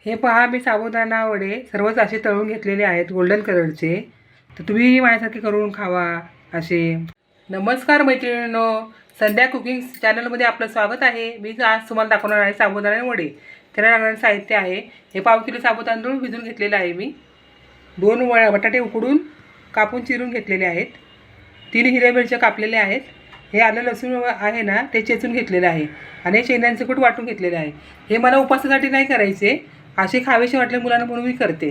हे पहा, मी साबुदाणा वडे सर्वच असे तळून घेतलेले आहेत गोल्डन कलरचे. तर तुम्ही माझ्यासारखे करून खावा असे. नमस्कार मैत्रिणींनो, संध्या कुकिंग चॅनलमध्ये आपलं स्वागत आहे. मी आज तुम्हाला दाखवणार आहे साबुदाणा वडे. त्याला लागणारं साहित्य आहे, हे 1/2 किलो साबुदाणा भिजवून घेतलेलं आहे मी. 2 बटाटे उकडून कापून चिरून घेतलेले आहेत. 3 हिरव्या मिरच्या कापलेल्या आहेत. हे आलं लसूण आहे ना, ते चेचून घेतलेलं आहे. आणि शेंगदाण्याचं कूट वाटून घेतलेलं आहे. हे मला उपवासासाठी नाही करायचे, असे खावेसे वाटले मुलांना म्हणून मी करते.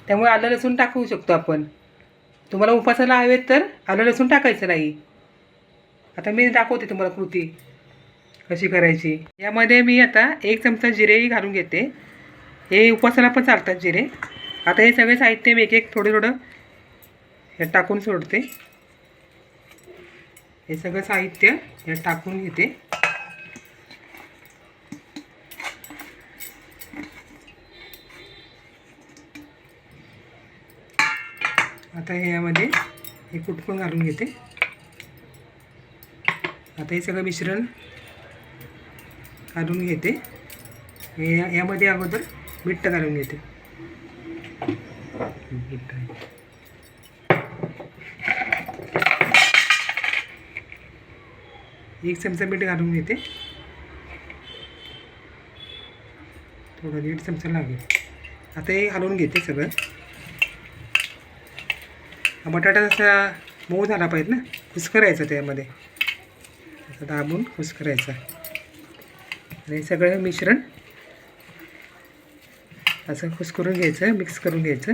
त्यामुळे आलं लसूण टाकू शकतो आपण. तुम्हाला उपवासाला हवेत तर आलं लसूण टाकायचं नाही. आता मी दाखवते तुम्हाला कृती कशी करायची. यामध्ये मी आता 1 चमचा जिरेही घालून घेते. हे उपवासाला पण चालतात जिरे. आता हे सगळे साहित्य मी एक थोडं हे टाकून सोडते. हे सगळं साहित्य हे टाकून घेते. आता हे यामध्ये हे कुटकून घालून घेते. आता हे सगळं मिश्रण घालून घेते. हे यामध्ये अगोदर मीठ घालून घेते. एक चमचा मीठ घालून घेते. थोडं 1.5 चमचा लागेल. आता हे घालून घेते सगळं. बटाटा असा मऊ झाला पाहिजे ना, कुस्करायचा त्यामध्ये असं दाबून कुस्करायचा. आणि सगळं मिश्रण असं कुस्करून घ्यायचं, मिक्स करून घ्यायचं.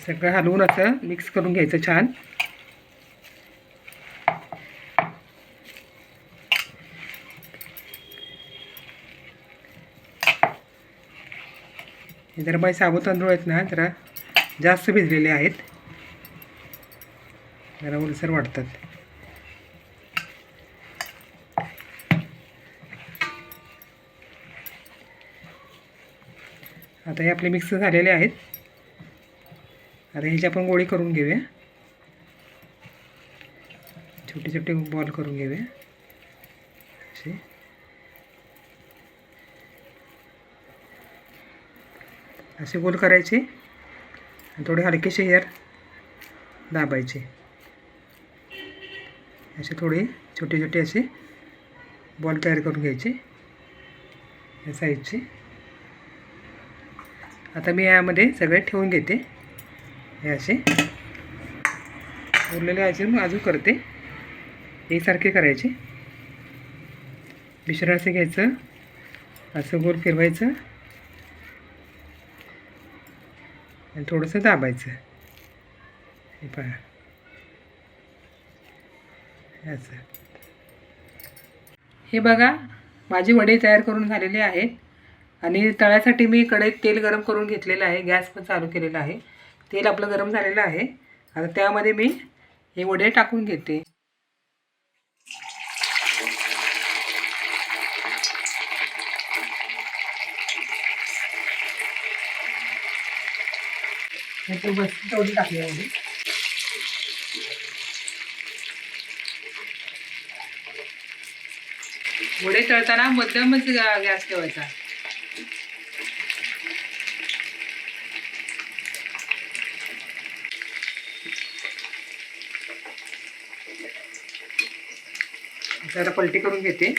सगळं हलवून असं मिक्स करून घ्यायचं छान. जरा माझे साबुत तांदूळ आहेत ना, जरा जास्त भिजलेले आहेत, जरा ओलसर वाटतात. आता हे आपले मिक्स झालेले आहेत. आता ह्याची आपण गोळी करून घेऊया. छोटे छोटे बॉल करून घेऊया असे. असे गोल करायचे आणि थोडे हलकेसे हेर दाबायचे. असे थोडे छोटे छोटे असे बॉल तयार करून घ्यायचे या साईजचे. आता मी यामध्ये सगळे ठेवून घेते. हे असे उरलेले अजून करते. एकसारखे करायचे. मिश्रण असं घ्यायचं, असं गोल फिरवायचं आणि थोडंसं दाबायचं. हे पहा असं. हे बघा, माझे वडे तयार करून झालेले आहेत. आणि तळ्यासाठी मी कढईत तेल गरम करून घेतलेलं आहे. गॅस पण चालू केलेला आहे. तेल आपलं गरम झालेलं आहे. आता त्यामध्ये मी हे वडे टाकून घेते. तेवढी टाकली आहे. वडे तळताना मध्यमच गॅस ठेवायचा. जरा पलटी करून घेते.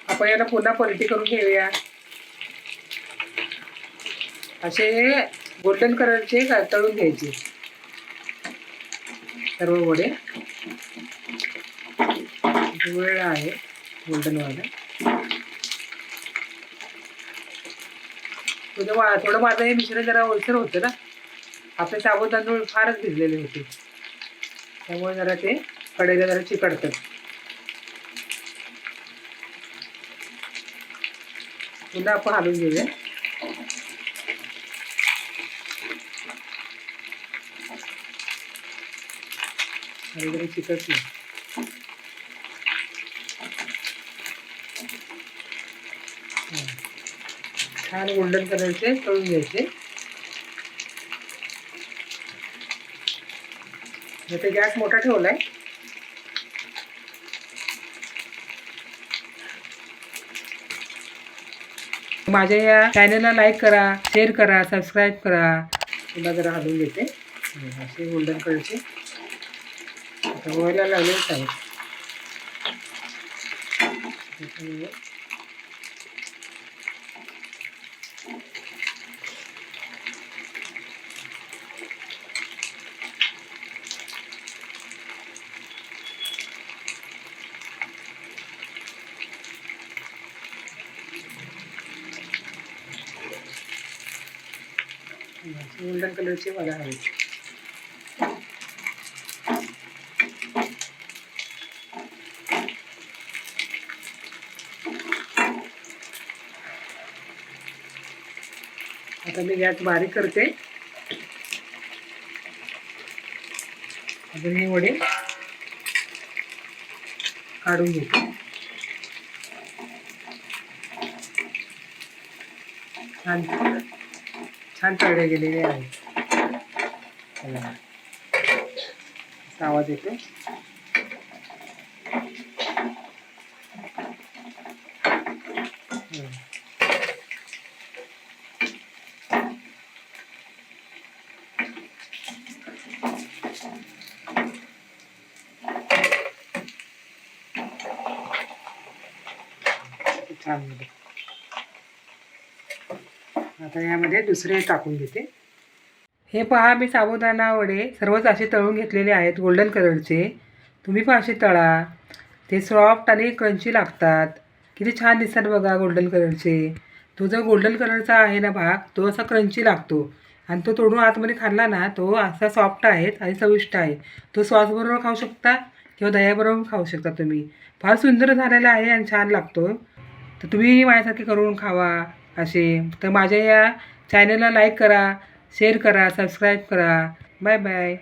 आपण याला पुन्हा पलटी करून घेऊया. असे गोल्डन कलरचे तळून घ्यायचे सर्व वडे. वेळ आहे गोल्डन वाला. थोडं माझं हे मिश्रण जरा ओलसर होतं ना, आपले साबुत तांदूळ फारच भिजलेले होते, त्यामुळे जरा ते कढईला जरा चिकटतात. पुन्हा आपण हलवून घेऊया. आणि जरा चिकटलं. छान गोल्डन कलरचे तळून घ्यायचे. इथे गॅस मोठा ठेवलाय. माझ्या या चॅनलला लाईक करा, शेअर करा, सबस्क्राईब करा. पुन्हा जरा हलवून घेते. असे गोल्डन कलरचे आता व्हायला लागलेच आहेत. गोल्डन कलरचे मला हवे. आता मी गॅस बारीक करते. आता हे वडे काढून घेते. छान छान तळले गेलेले आहेत. आवाज येतो. छान. आता यामध्ये दुसरे टाकून घेते. हे पहा, मी साबुदाणा वडे सर्वच असे तळून घेतलेले आहेत गोल्डन कलरचे. तुम्ही पण असे तळा. ते सॉफ्ट आणि क्रंची लागतात. किती छान दिसतात बघा गोल्डन कलरचे. तो जो गोल्डन कलरचा आहे ना भाग, तो असा क्रंची लागतो. आणि तो तोडून आतमध्ये खाल्ला ना, तो असा सॉफ्ट आहे आणि चविष्ट आहे. तो सॉसबरोबर खाऊ शकता किंवा दह्याबरोबर खाऊ शकता तुम्ही. फार सुंदर झालेला आहे आणि छान लागतो. तर तुम्ही माझ्यासारखे करून खावा असे. तर माझ्या या चॅनलला लाईक करा, शेअर करा, सबस्क्राईब करा. Bye bye.